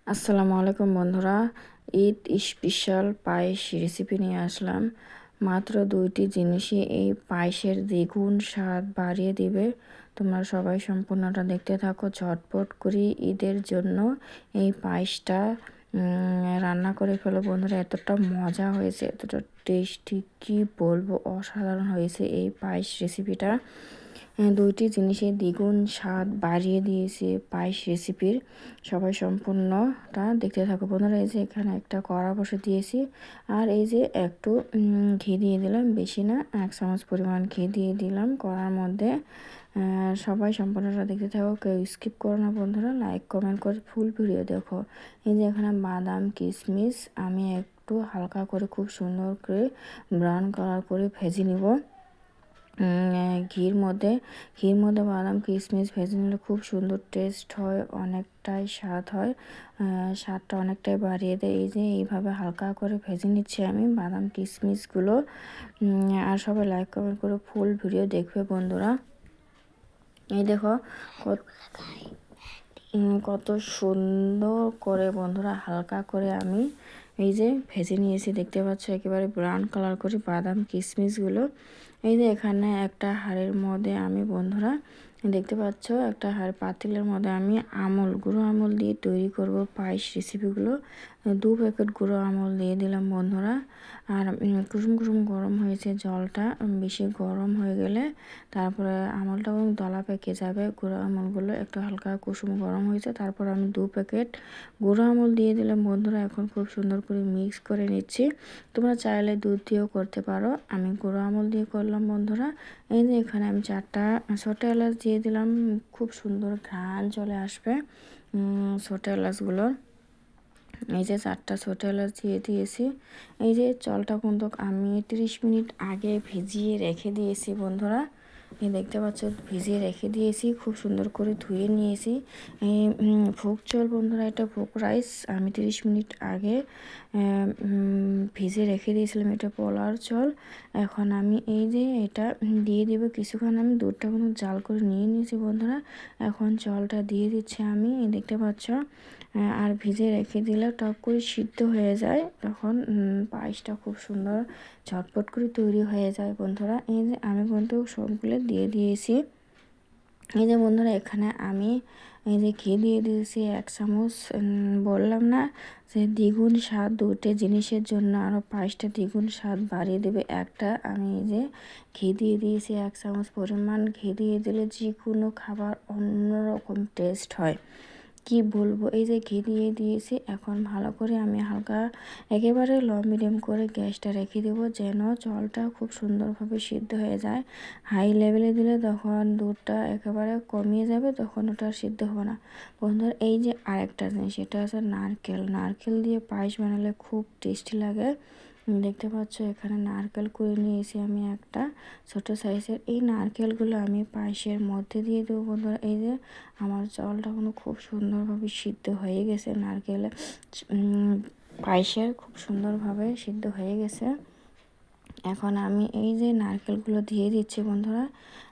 আসসালামু আলাইকুম বন্ধুরা। ঈদ স্পেশাল পায়েস রেসিপি নিয়ে আসলাম। মাত্র 2টি জিনিসই এই পায়েসের দ্বিগুণ স্বাদ বাড়িয়ে দিবে। তোমরা সবাই সম্পূর্ণটা দেখতে থাকো। ঝটপট করে ঈদের জন্য এই পায়েসটা রান্না করে ফেলো বন্ধুরা। এতটা মজা হয়েছে, এতটা টেস্টি, কি বলবো, অসাধারণ হয়েছে এই পায়েস রেসিপিটা। 2টি জিনিসের দ্বিগুণ স্বাদ বাড়িয়ে দিয়েছে পায়েস রেসিপির। সবাই সম্পূর্ণটা দেখতে থাকো বন্ধুরা। এই যে এখানে একটা কড়া বসে দিয়েছি, আর এই যে একটু ঘি দিয়ে দিলাম, বেশি না, 1 চামচ পরিমাণ ঘি দিয়ে দিলাম কড়ার মধ্যে। সবাই সম্পূর্ণটা দেখতে থাকো, কেউ স্কিপ করো না বন্ধুরা, লাইক কমেন্ট করে ফুল ভিডিও দেখো। এই যে এখানে বাদাম কিশমিশ আমি একটু হালকা করে খুব সুন্দর করে ব্রাউন কালার করে ভেজে নিব। ঘির মধ্যে বাদাম কিশমিশ ভেজে নিলে খুব সুন্দর টেস্ট হয়, অনেকটাই স্বাদ হয়, স্বাদটা অনেকটাই বাড়িয়ে দেয়। এই যে এইভাবে হালকা করে ভেজে নিচ্ছি আমি বাদাম কিশমিশগুলো। আর সবাই লাইক কমেন্ট করে ফুল ভিডিও দেখবে বন্ধুরা। এই দেখো কত সুন্দর করে বন্ধুরা হালকা করে আমি এই যে ভেজে নিয়েছি, দেখতে পাচ্ছ একেবারে ব্রাউন কালার করে বাদাম কিশমিশগুলো। এই যে এখানে একটা হাঁড়ির মধ্যে আমি বন্ধুরা দেখতে পাচ্ছ একটা পাতিলের মধ্যে আমি গুঁড়ো আমল দিয়ে তৈরি করব পায়েস রেসিপিগুলো। 2 প্যাকেট গুঁড়ো আমল দিয়ে দিলাম বন্ধুরা। আর কুসুম কুসুম গরম হয়েছে জলটা, বেশি গরম হয়ে গেলে তারপরে আমলটা দলা পেকে যাবে। গুঁড়ো আমলগুলো একটু হালকা কুসুম গরম হয়েছে, তারপর আমি 2 প্যাকেট গুঁড়ো আমল দিয়ে দিলাম বন্ধুরা। এখন খুব সুন্দর করে মিক্স করে নিচ্ছি। তোমরা চাইলে দুধ দিয়েও করতে পারো, আমি গুঁড়ো আমল দিয়ে করলাম বন্ধুরা। এই যে এখানে আমি 4টা ছোটো এলাচ দিয়ে দিলাম, খুব সুন্দর ঘ্রাণ চলে আসবে ছোটো এলাচগুলোর। এই যে 4টা ছোটো এলাচ দিয়ে দিয়েছি। এই যে চালটা কিন্তু আমি 30 মিনিট আগে ভিজিয়ে রেখে দিয়েছি বন্ধুরা। এই দেখতে পাচ্ছ ভিজিয়ে রেখে দিয়েছি, খুব সুন্দর করে ধুয়ে নিয়েছি। এই ভোগ চাল বন্ধুরা, এটা ভোগ রাইস, আমি 30 মিনিট আগে ভিজে রেখে দিয়েছিলাম, এটা পোলার চাল। এখন আমি এই যে এটা দিয়ে দিব কিছুক্ষণ, আমি দুধটা কিন্তু জাল করে নিয়ে নিয়েছি বন্ধুরা। এখন চালটা দিয়ে দিচ্ছি আমি, দেখতে পাচ্ছ। আর ভিজে রেখে দিলে টক করে সিদ্ধ হয়ে যায়, তখন পায়েসটা খুব সুন্দর ঝটপট করে তৈরি হয়ে যায় বন্ধুরা। এই যে আমি কিন্তু সবগুলো দিয়ে দিয়েছি। এই যে বন্ধুরা এখানে আমি এই যে ঘি দিয়ে দিয়েছি 1 চামচ। বললাম না যে দ্বিগুণ স্বাদ, 2টে জিনিসের জন্য আরও পায়েসটা দ্বিগুণ স্বাদ বাড়িয়ে দেবে একটা। আমি এই যে ঘি দিয়ে দিয়েছি 1 চামচ পরিমাণ। ঘি দিয়ে দিলে যে কোনো খাবার অন্যরকম টেস্ট হয়, কি বলবো। এই যে ঘি দিয়ে দিয়েছি, এখন ভালো করে আমি হালকা একেবারে লো মিডিয়াম করে গ্যাসটা রেখে দেবো, যেন জলটা খুব সুন্দরভাবে সিদ্ধ হয়ে যায়। হাই লেভেলে দিলে তখন দুধটা একেবারে কমিয়ে যাবে, তখন ওটা সিদ্ধ হবে না বন্ধুরা। এই যে আরেকটা জিনিস, সেটা হচ্ছে নারকেল দিয়ে পায়েস বানালে খুব টেস্টি লাগে। দেখতে পাচ্ছ এখানে নারকেল কুড়িয়ে নিয়েছি আমি একটা ছোট সাইজের। এই নারকেলগুলো আমি পায়েসের মধ্যে দিয়ে দেবো বন্ধুরা। এই যে আমার চালটা খুব সুন্দরভাবে সিদ্ধ হয়ে গেছে, নারকেল পায়েসের খুব সুন্দরভাবে সিদ্ধ হয়ে গেছে। এখন আমি এই যে নারকেলগুলো দিয়ে দিচ্ছি বন্ধুরা।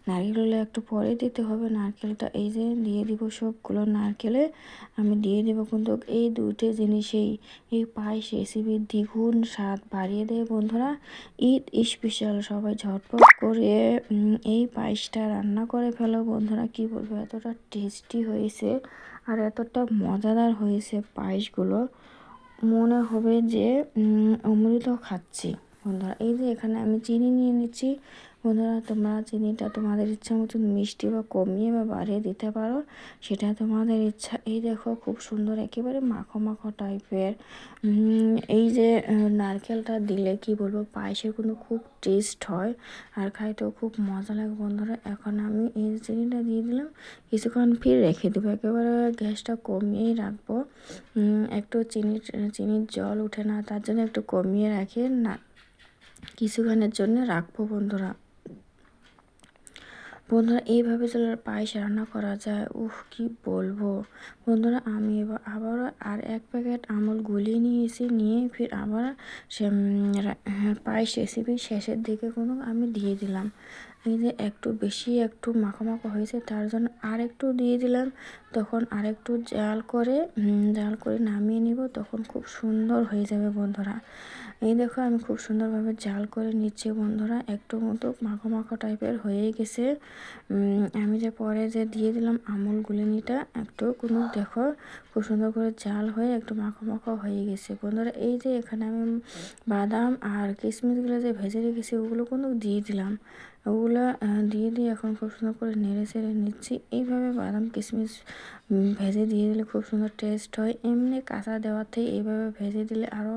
নারকেলগুলো একটু পরে দিতে হবে, নারকেলটা এই যে দিয়ে দিব সবগুলো নারকেলে আমি দিয়ে দেব। কিন্তু এই 2টে জিনিসেই এই পায়েস রেসিপির দ্বিগুণ স্বাদ বাড়িয়ে দেয় বন্ধুরা। ঈদ স্পেশাল, সবাই ঝটপট করে এই পায়েসটা রান্না করে ফেলো বন্ধুরা। কি বলবো, এতটা টেস্টি হয়েছে আর এতটা মজাদার হয়েছে পায়েসগুলো, মনে হবে যে অমৃত খাচ্ছি বন্ধুরা। এই যে এখানে আমি চিনি নিয়ে নিচ্ছি বন্ধুরা। তোমরা চিনিটা তোমাদের ইচ্ছা মতন মিষ্টি বা কমিয়ে বা বাড়িয়ে দিতে পারো, সেটা তোমাদের ইচ্ছা। এই দেখো খুব সুন্দর একেবারে মাখো মাখো টাইপের। এই যে নারকেলটা দিলে কি বলবো, পায়েসে কিন্তু খুব টেস্ট হয় আর খাইতেও খুব মজা লাগে বন্ধুরা। এখন আমি এই চিনিটা দিয়ে দিলাম, কিছুক্ষণ ফির রেখে দেবো, একেবারে গ্যাসটা কমিয়েই রাখবো। একটু চিনির জল উঠে না, তার জন্য একটু কমিয়ে রাখে না, কিছুক্ষণের জন্য রাখবো বন্ধুরা। এইভাবে যদি পায়েস রান্না করা যায়, কি বলবো বন্ধুরা। আমি আবারও আর 1 প্যাকেট আমল গুলিয়ে নিয়েছি, নিয়ে ফির আবার সে পায়েস রেসিপি শেষের দিকে আমি দিয়ে দিলাম। এই যে একটু বেশি একটু মাখো মাখো হয়েছে, তার জন্য আর একটু দিয়ে দিলাম। তখন আরেকটু জাল করে নামিয়ে নিব, তখন খুব সুন্দর হয়ে যাবে বন্ধুরা। এই দেখো আমি খুব সুন্দরভাবে জাল করে নিচ্ছি বন্ধুরা, একটু মতো মাখো মাখো টাইপের হয়ে গেছে। আমি যে পরে যে দিয়ে দিলাম আমুল গুলিনিটা একটু কোনো, দেখো খুব সুন্দর করে জাল হয়ে একটু মাখো মাখো হয়ে গেছে বন্ধুরা। এই যে এখানে আমি বাদাম আর কিশমিশগুলো যে ভেজে রেখেছি ওগুলো কিন্তু দিয়ে দিলাম। ওগুলো দিয়ে এখন খুব সুন্দর করে নেড়ে চেড়ে নিচ্ছি। এইভাবে বাদাম কিশমিশ ভেজে দিয়ে দিলে খুব সুন্দর টেস্ট হয়। এমনি কাঁচা দেওয়ার থেকে এইভাবে ভেজে দিলে আরও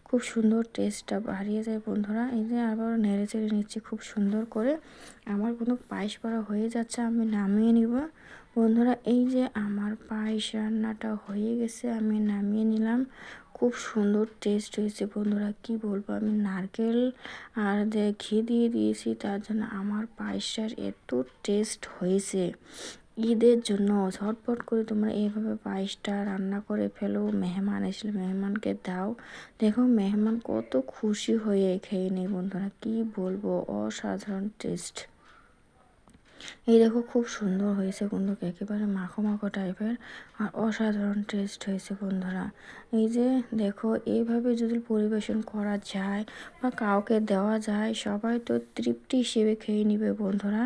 খুব সুন্দর টেস্টটা বাড়িয়ে যায় বন্ধুরা। এই যে আবার নেড়ে চেড়ে নিচ্ছি খুব সুন্দর করে। আমার কোনো পায়েস করা হয়ে যাচ্ছে, আমি নামিয়ে নিব বন্ধুরা। এই যে আমার পায়েস রান্নাটা হয়ে গেছে, আমি নামিয়ে নিলাম। খুব সুন্দর টেস্ট হয়েছে বন্ধুরা, কি বলবো। আমি নারকেল আর ঘি দিয়ে দিয়েছি, তার জন্য আমার পায়েসটার এত টেস্ট হয়েছে। ঈদের জন্য ঝটপট করে তোমরা এইভাবে পায়েসটা রান্না করে ফেলো, মেহমান আসলে মেহমানকে দাও। দেখো মেহমান কত খুশি হয়ে খেয়ে নেই বন্ধুরা, কি বলবো, অসাধারণ টেস্ট। এই দেখো খুব সুন্দর হয়েছে বন্ধুকে, একেবারে মাখো মাখো টাইপের আর অসাধারণ টেস্ট হয়েছে বন্ধুরা। এই যে দেখো এইভাবে যদি পরিবেশন করা যায় বা কাউকে দেওয়া যায়, সবাই তো তৃপ্তি হিসেবে খেয়ে নিবে বন্ধুরা।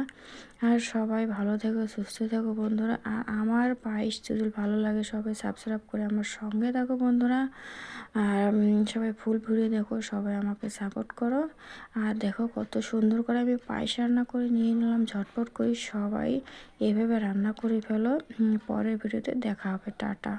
আর সবাই ভালো থেকো, সুস্থ থেকো বন্ধুরা। আর আমার পায়েস যদি ভালো লাগে সবাই সাবস্ক্রাইব করে আমার সঙ্গে থাকো বন্ধুরা। আর সবাই ফুল ভরিয়ে দেখো, সবাই আমাকে সাপোর্ট করো। আর দেখো কত সুন্দর করে আমি পায়েস রান্না করে নিয়ে নিলাম ঝটপট করে। সবাই এভাবে রান্না করে ফেলো। পরের ভিডিওতে দেখা হবে, টাটা।